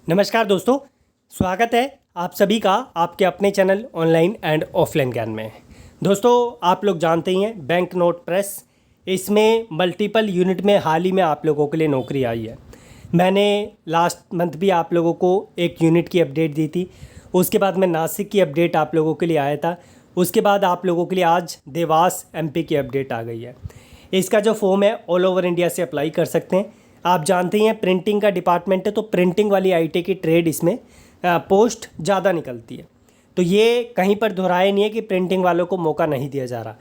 नमस्कार दोस्तों, स्वागत है आप सभी का आपके अपने चैनल ऑनलाइन एंड ऑफलाइन ज्ञान में। दोस्तों, आप लोग जानते ही हैं बैंक नोट प्रेस, इसमें मल्टीपल यूनिट में हाल ही में आप लोगों के लिए नौकरी आई है। मैंने लास्ट मंथ भी आप लोगों को एक यूनिट की अपडेट दी थी। उसके बाद मैं नासिक की अपडेट आप लोगों के लिए आया था। उसके बाद आप लोगों के लिए आज देवास एमपी की अपडेट आ गई है। इसका जो फॉर्म है ऑल ओवर इंडिया से अप्लाई कर सकते हैं। आप जानते ही हैं प्रिंटिंग का डिपार्टमेंट है, तो प्रिंटिंग वाली आईटी की ट्रेड इसमें पोस्ट ज़्यादा निकलती है। तो ये कहीं पर दोहराया नहीं है कि प्रिंटिंग वालों को मौका नहीं दिया जा रहा।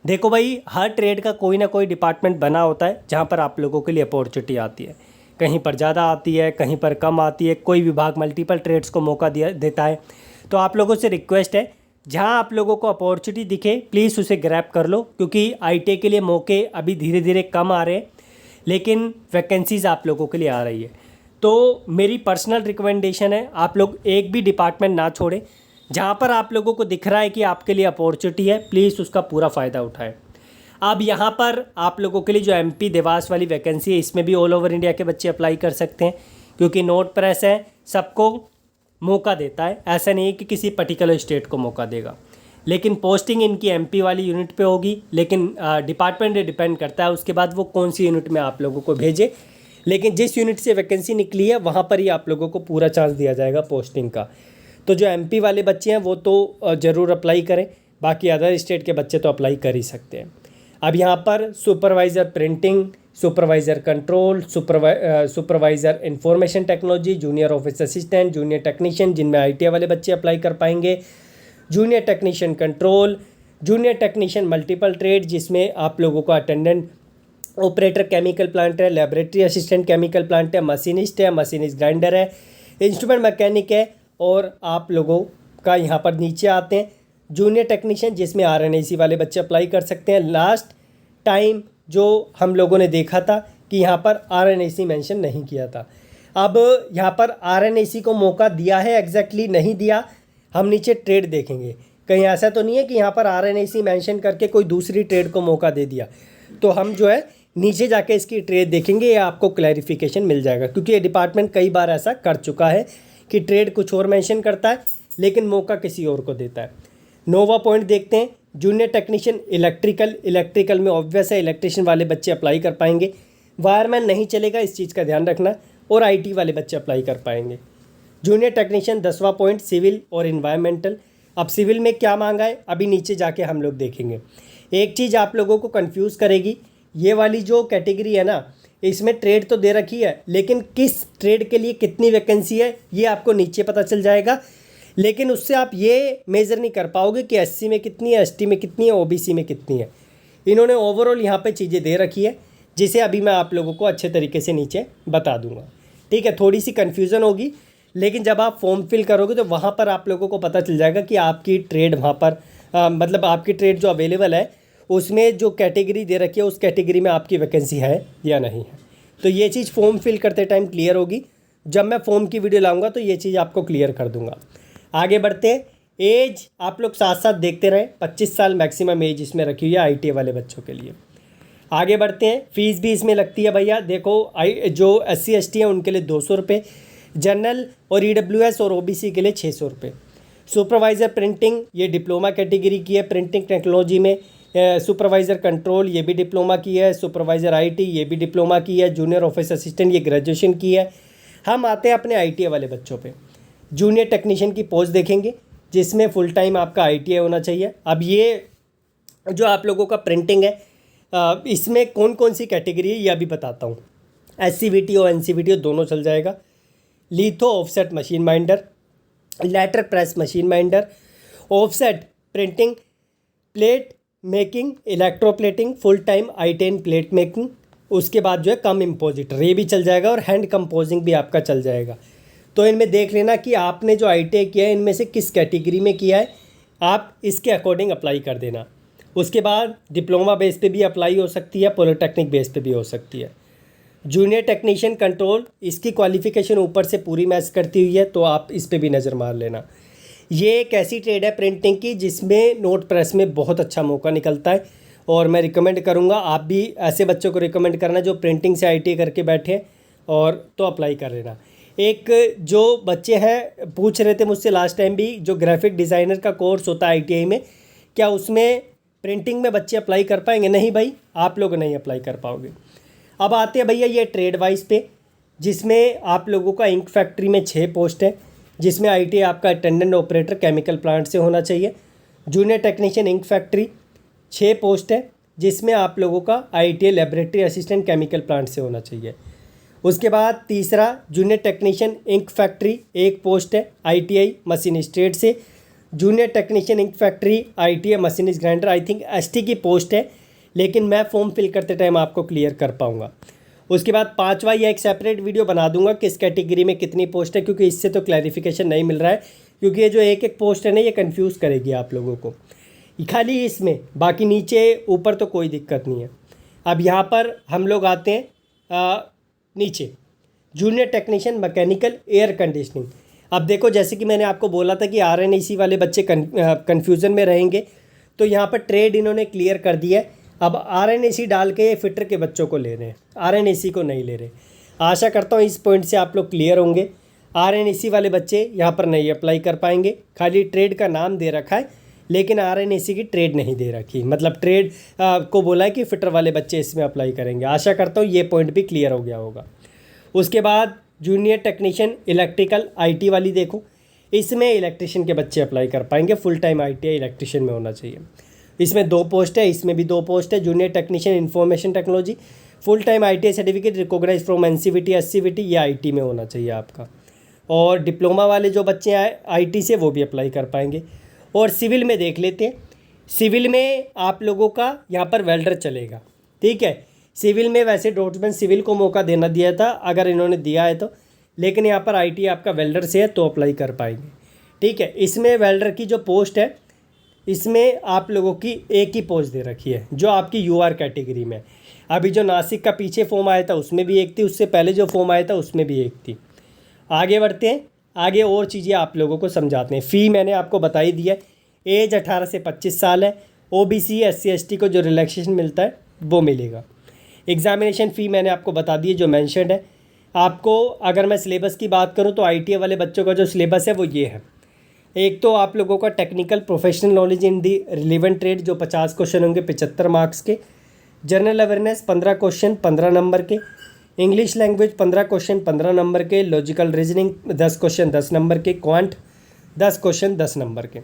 देखो भाई, हर ट्रेड का कोई ना कोई डिपार्टमेंट बना होता है जहाँ पर आप लोगों के लिए अपॉर्चुनिटी आती है। कहीं पर ज़्यादा आती है, कहीं पर कम आती है। कोई विभाग मल्टीपल ट्रेड्स को मौका देता है। तो आप लोगों से रिक्वेस्ट है, जहाँ आप लोगों को अपॉर्चुनिटी दिखे प्लीज़ उसे ग्रैब कर लो, क्योंकि आईटी के लिए मौके अभी धीरे धीरे कम आ रहे हैं, लेकिन वैकेंसीज़ आप लोगों के लिए आ रही है। तो मेरी पर्सनल रिकमेंडेशन है, आप लोग एक भी डिपार्टमेंट ना छोड़ें। जहाँ पर आप लोगों को दिख रहा है कि आपके लिए अपॉर्चुनिटी है, प्लीज़ उसका पूरा फ़ायदा उठाएं। अब यहाँ पर आप लोगों के लिए जो एमपी देवास वाली वैकेंसी है, इसमें भी ऑल ओवर इंडिया के बच्चे अप्लाई कर सकते हैं, क्योंकि नोट प्रेस है, सबको मौका देता है। ऐसा नहीं है कि किसी पर्टिकुलर स्टेट को मौका देगा, लेकिन पोस्टिंग इनकी एमपी वाली यूनिट पे होगी। लेकिन डिपार्टमेंट डिपेंड करता है उसके बाद वो कौन सी यूनिट में आप लोगों को भेजे। लेकिन जिस यूनिट से वैकेंसी निकली है वहाँ पर ही आप लोगों को पूरा चांस दिया जाएगा पोस्टिंग का। तो जो एमपी वाले बच्चे हैं वो तो ज़रूर अप्लाई करें, बाकी अदर स्टेट के बच्चे तो अप्लाई कर ही सकते हैं। अब यहाँ पर supervisor printing, supervisor control, supervisor information technology, junior office assistant, junior technician, जिनमें आईटी वाले बच्चे अप्लाई कर पाएंगे, junior technician control, junior technician multiple trade, जिसमें आप लोगों का अटेंडेंट ऑपरेटर केमिकल प्लांट है, लेबोरेटरी असिस्टेंट केमिकल प्लांट है, मशीनिस्ट ग्राइंडर है, इंस्ट्रूमेंट मैकेनिक है। और आप लोगों का यहाँ पर नीचे आते हैं जूनियर टेक्नीशियन, जिसमें आरएनएसी वाले बच्चे अप्लाई कर सकते हैं। लास्ट टाइम जो हम लोगों ने देखा था कि यहाँ पर आरएनएसी मेंशन नहीं किया था, अब यहाँ पर आरएनएसी को मौका दिया है, एग्जैक्टली नहीं दिया। हम नीचे ट्रेड देखेंगे, कहीं ऐसा तो नहीं है कि यहाँ पर आरएनएसी मेंशन करके कोई दूसरी ट्रेड को मौका दे दिया। तो हम जो है नीचे जाके इसकी ट्रेड देखेंगे, या आपको क्लैरिफिकेशन मिल जाएगा, क्योंकि ये डिपार्टमेंट कई बार ऐसा कर चुका है कि ट्रेड कुछ और मेंशन करता है लेकिन मौका किसी और को देता है। नोवा पॉइंट देखते हैं, जूनियर टेक्नीशियन इलेक्ट्रिकल में ऑब्वियस है इलेक्ट्रिशियन वाले बच्चे अप्लाई कर पाएंगे। वायरमैन नहीं चलेगा, इस चीज़ का ध्यान रखना, और आईटी वाले बच्चे अप्लाई कर पाएंगे। जूनियर टेक्नीशियन 10वां पॉइंट सिविल और इन्वायरमेंटल। अब सिविल में क्या मांगा है अभी नीचे जाके हम लोग देखेंगे। एक चीज़ आप लोगों को कंफ्यूज करेगी, ये वाली जो कैटेगरी है ना, इसमें ट्रेड तो दे रखी है, लेकिन किस ट्रेड के लिए कितनी वैकेंसी है ये आपको नीचे पता चल जाएगा। लेकिन उससे आप ये मेज़र नहीं कर पाओगे कि एससी में कितनी है, एसटी में कितनी है, ओबीसी में कितनी है। इन्होंने ओवरऑल यहाँ पे चीज़ें दे रखी है, जिसे अभी मैं आप लोगों को अच्छे तरीके से नीचे बता दूंगा। ठीक है, थोड़ी सी कन्फ्यूज़न होगी, लेकिन जब आप फॉर्म फिल करोगे तो वहाँ पर आप लोगों को पता चल जाएगा कि आपकी ट्रेड वहाँ पर मतलब आपकी ट्रेड जो अवेलेबल है उसमें जो कैटेगरी दे रखी है उस कैटेगरी में आपकी वैकेंसी है या नहीं है। तो ये चीज़ फॉर्म फिल करते टाइम क्लियर होगी। जब मैं फॉर्म की वीडियो लाऊंगा तो ये चीज़ आपको क्लियर कर दूंगा। आगे बढ़ते हैं, एज आप लोग साथ साथ देखते रहें, 25 साल मैक्सिमम एज इसमें रखी हुई है आईटी वाले बच्चों के लिए। आगे बढ़ते हैं, फ़ीस भी इसमें लगती है भैया। देखो जो SC ST है उनके लिए 200 रुपये, जनरल और EWS और OBC के लिए 600 रुपये। सुपरवाइज़र प्रिंटिंग ये डिप्लोमा कैटेगरी की है प्रिंटिंग टेक्नोलॉजी में। सुपरवाइज़र कंट्रोल ये भी डिप्लोमा की है। सुपरवाइज़र IT ये भी डिप्लोमा की है। जूनियर ऑफिस असिस्टेंट ये ग्रेजुएशन की है। हम आते हैं अपने ITA वाले बच्चों पे। जूनियर टेक्नीशियन की पोस्ट देखेंगे, जिसमें फुल टाइम आपका ITA होना चाहिए। अब ये जो आप लोगों का प्रिंटिंग है, इसमें कौन कौन सी कैटेगरी है ये अभी बताता हूँ। SCVT और NCVT दोनों चल जाएगा। Litho offset machine minder, letter press machine minder, offset printing, plate making, electroplating, full time I10 plate making. उसके बाद जो है कम इम्पोजिटर ये भी चल जाएगा, और हैंड कंपोजिंग भी आपका चल जाएगा। तो इनमें देख लेना कि आपने जो ITA किया है इनमें से किस कैटेगरी में किया है, आप इसके अकॉर्डिंग अप्लाई कर देना। उसके बाद डिप्लोमा बेस पे भी अप्लाई हो सकती है, पॉलिटेक्निक बेस पे भी हो सकती है। जूनियर टेक्नीशियन कंट्रोल, इसकी क्वालिफ़िकेशन ऊपर से पूरी मैच करती हुई है, तो आप इस पे भी नज़र मार लेना। ये एक ऐसी ट्रेड है प्रिंटिंग की जिसमें नोट प्रेस में बहुत अच्छा मौका निकलता है, और मैं रिकमेंड करूँगा आप भी ऐसे बच्चों को रिकमेंड करना जो प्रिंटिंग से ITA करके बैठे और तो अप्लाई कर लेना। एक जो बच्चे हैं पूछ रहे थे मुझसे लास्ट टाइम भी, जो ग्राफिक डिज़ाइनर का कोर्स होता है आईटीआई में, क्या उसमें प्रिंटिंग में बच्चे अप्लाई कर पाएंगे? नहीं भाई, आप लोग नहीं अप्लाई कर पाओगे। अब आते हैं भैया ये ट्रेड वाइज पे, जिसमें आप लोगों का इंक फैक्ट्री में 6 पोस्ट है, जिसमें आईटीआई आपका अटेंडेंट ऑपरेटर केमिकल प्लांट से होना चाहिए। Junior technician ink factory 6 post है, जिसमें आप लोगों का ITI laboratory assistant chemical plant से होना चाहिए। उसके बाद तीसरा junior technician ink factory 1 post है आईटीआई मशीनिस्ट ट्रेड से। Junior technician ink factory ITI machinist grinder, I think ST की पोस्ट है, लेकिन मैं फॉर्म फिल करते टाइम आपको क्लियर कर पाऊँगा। उसके बाद 5वां या एक सेपरेट वीडियो बना दूंगा किस कैटेगरी में कितनी पोस्ट है, क्योंकि इससे तो क्लैरिफिकेशन नहीं मिल रहा है, क्योंकि ये जो एक एक पोस्ट है ना ये कंफ्यूज करेगी आप लोगों को खाली इसमें, बाकी नीचे ऊपर तो कोई दिक्कत नहीं है। अब यहाँ पर हम लोग आते हैं नीचे junior technician mechanical air conditioning. अब देखो जैसे कि मैंने आपको बोला था कि आरएनएसी वाले बच्चे कन्फ्यूज़न में रहेंगे, तो यहाँ पर ट्रेड इन्होंने क्लियर कर दिया है। अब आरएनएसी डाल के फिटर के बच्चों को ले रहे हैं, आरएनएसी को नहीं ले रहे। आशा करता हूँ इस पॉइंट से आप लोग क्लियर होंगे। आरएनएसी वाले बच्चे यहाँ पर नहीं अप्लाई कर पाएंगे, खाली ट्रेड का नाम दे रखा है, लेकिन आरएनएसी की ट्रेड नहीं दे रखी, मतलब ट्रेड को बोला है कि फिटर वाले बच्चे इसमें अप्लाई करेंगे। आशा करता हूँ ये पॉइंट भी क्लियर हो गया होगा। उसके बाद जूनियर टेक्नीशियन इलेक्ट्रिकल आईटी वाली देखो, इसमें इलेक्ट्रिशियन के बच्चे अप्लाई कर पाएंगे, फुल टाइम आईटीआई इलेक्ट्रिशियन में होना चाहिए। इसमें 2 पोस्ट है, इसमें भी 2 पोस्ट है। Junior technician information technology full time ITI certificate recognise from NCVT SCVT, ये आईटी में होना चाहिए आपका। और डिप्लोमा वाले जो बच्चे आए आईटी से वो भी अप्लाई कर पाएंगे। और सिविल में देख लेते हैं, सिविल में आप लोगों का यहाँ पर वेल्डर चलेगा, ठीक है। सिविल में वैसे डॉट्समैन सिविल को मौका देना दिया था अगर इन्होंने दिया है तो, लेकिन यहाँ पर आईटी आपका वेल्डर से है तो अप्लाई कर पाएंगे, ठीक है। इसमें वेल्डर की जो पोस्ट है, इसमें आप लोगों की एक ही पोस्ट दे रखी है जो आपकी यूआर कैटेगरी में। अभी जो नासिक का पीछे फॉर्म आया था उसमें भी एक थी, उससे पहले जो फॉर्म आया था उसमें भी एक थी। आगे बढ़ते हैं, आगे और चीज़ें आप लोगों को समझाते हैं। फ़ी मैंने आपको बता ही दिया है, एज 18 से 25 साल है। ओबीसी एससी एसटी को जो रिलैक्सेशन मिलता है वो मिलेगा। एग्ज़ामिनेशन फ़ी मैंने आपको बता दी है जो मैंशनड है। आपको अगर मैं सिलेबस की बात करूँ तो आईटीआई वाले बच्चों का जो सिलेबस है वो ये है। एक तो आप लोगों का technical professional knowledge in the relevant trade जो 50 क्वेश्चन होंगे 75 मार्क्स के। जनरल अवेयरनेस 15 क्वेश्चन 15 नंबर के। इंग्लिश लैंग्वेज 15 क्वेश्चन 15 नंबर के। लॉजिकल रीजनिंग 10 क्वेश्चन 10 नंबर के। क्वांट 10 क्वेश्चन 10 नंबर के।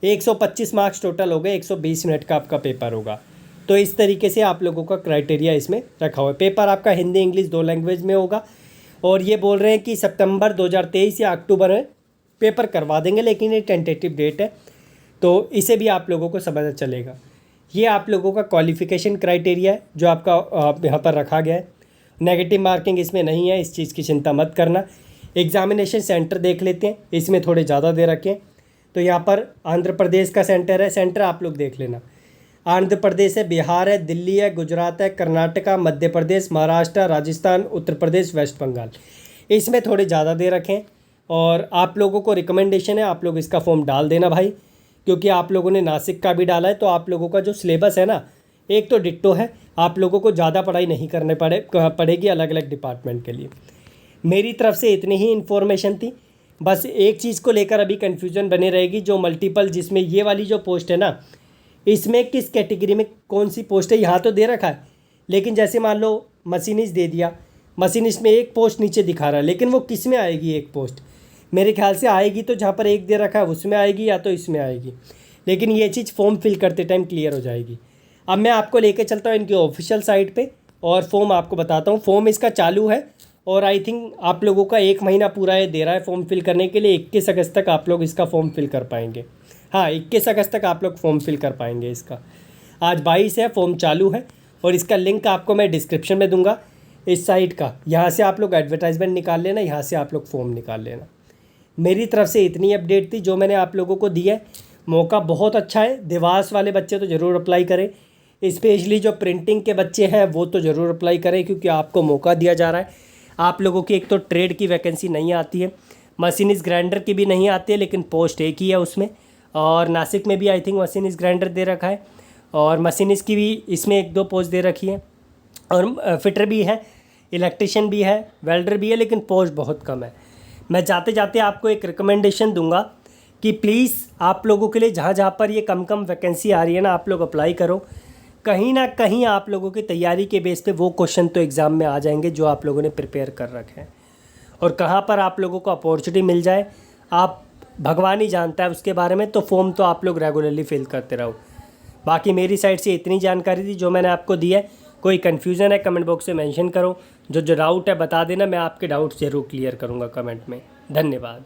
125 मार्क्स टोटल हो गए, 120 मिनट का आपका पेपर होगा। तो इस तरीके से आप लोगों का क्राइटेरिया इसमें रखा हुआ है। पेपर आपका हिंदी इंग्लिश 2 लैंग्वेज में होगा। और ये बोल रहे हैं कि सितंबर 2023 या अक्टूबर में पेपर करवा देंगे, लेकिन ये टेंटेटिव डेट है, तो इसे भी आप लोगों को समझ चलेगा। ये आप लोगों का क्वालिफ़िकेशन क्राइटेरिया है जो आपका यहाँ पर रखा गया है। नेगेटिव मार्किंग इसमें नहीं है, इस चीज़ की चिंता मत करना। एग्ज़ामिनेशन सेंटर देख लेते हैं, इसमें थोड़े ज़्यादा दे रखे हैं। तो यहाँ पर आंध्र प्रदेश का सेंटर है, सेंटर आप लोग देख लेना। आंध्र प्रदेश है, बिहार है, दिल्ली है, गुजरात है, कर्नाटका, मध्य प्रदेश, महाराष्ट्र, राजस्थान, उत्तर प्रदेश, वेस्ट बंगाल, इसमें थोड़े ज़्यादा दे रखे हैं। और आप लोगों को रिकमेंडेशन है आप लोग इसका फॉर्म डाल देना भाई, क्योंकि आप लोगों ने नासिक का भी डाला है, तो आप लोगों का जो सिलेबस है ना एक तो डिट्टो है, आप लोगों को ज़्यादा पढ़ाई नहीं करने पड़ेगी अलग अलग डिपार्टमेंट के लिए। मेरी तरफ से इतनी ही इन्फॉर्मेशन थी। बस एक चीज़ को लेकर अभी कन्फ्यूजन बने रहेगी, जो मल्टीपल जिसमें ये वाली जो पोस्ट है ना, इसमें किस कैटेगरी में कौन सी पोस्ट है यहाँ तो दे रखा है, लेकिन जैसे मान लो मशीनिस्ट दे दिया, मशीनिस्ट में एक पोस्ट नीचे दिखा रहा है, लेकिन वो किस में आएगी एक पोस्ट? मेरे ख्याल से आएगी तो जहाँ पर एक दे रखा है उसमें आएगी, या तो इसमें आएगी, लेकिन ये चीज़ फॉर्म फिल करते टाइम क्लियर हो जाएगी। अब मैं आपको लेके चलता हूँ इनकी ऑफिशियल साइट पे और फॉर्म आपको बताता हूँ। फॉर्म इसका चालू है और आई थिंक आप लोगों का 1 महीना पूरा ये दे रहा है फॉर्म फिल करने के लिए। 21 अगस्त तक आप लोग इसका फॉर्म फिल कर पाएंगे। हाँ, 21 अगस्त तक आप लोग फॉर्म फिल कर पाएंगे इसका। आज 22 है, फॉर्म चालू है और इसका लिंक आपको मैं डिस्क्रिप्शन में दूंगा इस साइट का। यहाँ से आप लोग एडवर्टाइजमेंट निकाल लेना, यहाँ से आप लोग फॉर्म निकाल लेना। मेरी तरफ से इतनी अपडेट थी जो मैंने आप लोगों को दी है। मौका बहुत अच्छा है, देवास वाले बच्चे तो ज़रूर अप्लाई करें, स्पेशली जो प्रिंटिंग के बच्चे हैं वो तो ज़रूर अप्लाई करें, क्योंकि आपको मौका दिया जा रहा है। आप लोगों की एक तो ट्रेड की वैकेंसी नहीं आती है, मशीनिस्ट ग्राइंडर की भी नहीं आती है, लेकिन पोस्ट एक ही है उसमें। और नासिक में भी आई थिंक मशीनिस्ट ग्राइंडर दे रखा है, और मशीनिस्ट की भी इसमें 1-2 पोस्ट दे रखी है, और फिटर भी है, इलेक्ट्रिशियन भी है, वेल्डर भी है, लेकिन पोस्ट बहुत कम है। मैं जाते जाते आपको एक रिकमेंडेशन दूंगा कि प्लीज़ आप लोगों के लिए जहाँ जहाँ पर ये कम वैकेंसी आ रही है ना, आप लोग अप्लाई करो। कहीं ना कहीं आप लोगों की तैयारी के बेस पे वो क्वेश्चन तो एग्ज़ाम में आ जाएंगे जो आप लोगों ने प्रिपेयर कर रखे हैं, और कहाँ पर आप लोगों को अपॉर्चुनिटी मिल जाए आप भगवान ही जानता है उसके बारे में। तो फॉर्म तो आप लोग रेगुलरली फिल करते रहो। बाकी मेरी साइड से इतनी जानकारी थी जो मैंने आपको दी है। कोई कन्फ्यूज़न है कमेंट बॉक्स में मेंशन करो, जो डाउट है बता देना, मैं आपके डाउट ज़रूर क्लियर करूँगा कमेंट में। धन्यवाद।